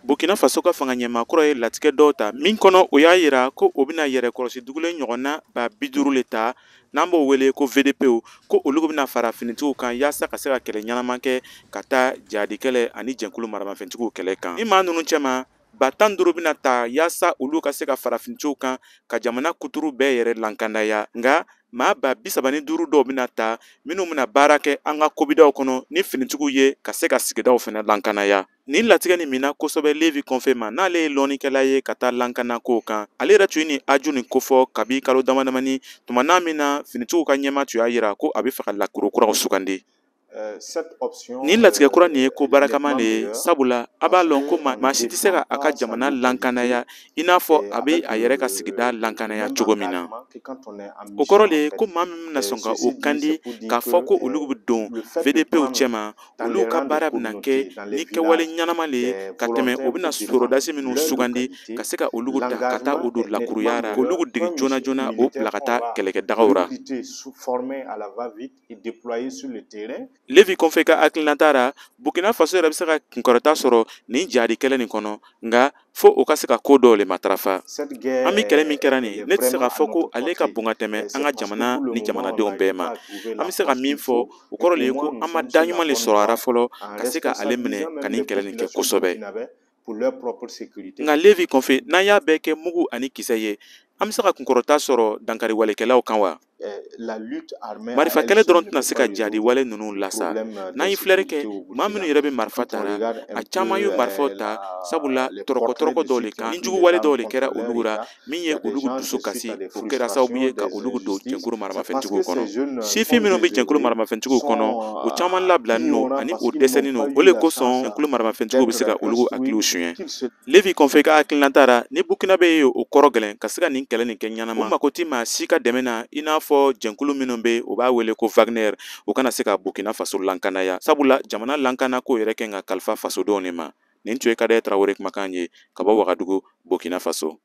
Burkina Faso ka fanga ɲɛmaakɔrɔ ye latigɛ dɔw ta min kɔnɔ o y'a yira ko o bɛna yɛrɛ kɔlɔsi dugulen ɲɔgɔnna ba 50 le ta n'an b'o wele ko VDP ko olu bɛna fara finitigiw kan yaasa ka se ka kɛlɛ ɲɛnama kɛ ka taa jadi kɛlɛ ani jɛnkulu maramafɛntigiw kɛlɛ kan. Ni maa ninnu cɛma ba 15 bɛna ta yaasa olu ka se ka fara finitigiw kan ka jamana kuturu bɛɛ yɛrɛ lankandaya nga maa ba 35 dɔw bɛna ta minnu bɛna baara kɛ an ka kobidaw kɔnɔ ni finitigiw ye ka se ka sigidaw fana lankanaya. Nin latigɛ nin mina kosɛbɛ Levi Confe ma n'ale ye lɔnnikɛla ye ka taa lankana ko kan. Ale yɛrɛ tun ye nin aju nin kofɔ kabi kalo damadamani tuma n'a min na finitigiw ka ɲɛma tun y'a yira ko a bɛ fɛ ka lakuru kuraw sugandi. Nin latigɛ kura nin ye ko barakaman de ye sabula a b'a lɔn ko maa si tɛ se ka a ka jamana lankanaya i n'a fɔ a bɛ a yɛrɛ ka sigida lankanaya cogo min na. O kɔrɔ de ye ko maa min bɛna sɔn ka o kandi k'a fɔ ko olu bɛ don VDPw cɛma olu ka baara bɛna kɛ ni kɛwale ɲɛnama le ye ka tɛmɛ o bɛna sorodasi minnu sugandi ka se ka olu ta ka taa o don lakuruyara k'olu dege joona joona o bila ka taa kɛlɛkɛdagaw ra. Levi Confe ka hakilinata ra Burkina Faso yɛrɛ bɛ se ka kunkɔrɔta sɔrɔ nin jadi kɛlɛ nin kɔnɔ nga fo o ka se ka ko dɔw le matarafa. An bɛ kɛlɛ min kɛra nin ne tɛ se ka fɔ ko ale ka bon ka tɛmɛ an ka jamana ni jamanadenw bɛɛ ma. An bɛ se ka min fɔ o kɔrɔ le ye ko an ma da ɲuman le sɔrɔ a ra fɔlɔ ka se ka ale minɛ ka nin kɛlɛ nin kɛ kosɛbɛ. Nka Levi Confe n'an y'a bɛɛ kɛ mugu ani kisɛ ye an bɛ se ka kunkɔrɔta sɔrɔ dankari walekɛlaw kan wa? Marifa kɛlɛ dɔrɔn tɛna se ka jadi wale ninnu lasa. N'an ye filɛri kɛ maa minnu yɛrɛ bɛ marifa tara a caman y'u marifaw ta sabula tɔrɔkɔ dɔw le kan ni jugu wale dɔw le kɛra olu ra min ye olu dusu kasi o kɛra sababu ye ka olu don jɛnkulu maramafɛntigiw kɔnɔ. Sifin minnu bɛ jɛnkulu maramafɛntigiw kɔnɔ o caman labilalen don ani o dɛsɛlen don o le kosɔn jɛnkulu maramafɛntigiw bɛ se ka olu hakiliw suɲɛ. Levi Confe ka hakilinata ra ni Burkina bɛ ye o kɔrɔ gɛlɛn ka se ka nin kɛlɛ nin kɛ ɲɛnama o mako tɛ maa si ka dɛmɛ na i n'a fɔ jɛnkulu minnu bɛ o b'a wele ko Wagner o kana se ka Burkina Faso lankanaya sabula jamana lankana ko yɛrɛ kɛ ka kalifa fasodenw de ma. Nin tun ye Kadaye Tarawele kumakan ye ka bɔ Wagadugu Burkina Faso.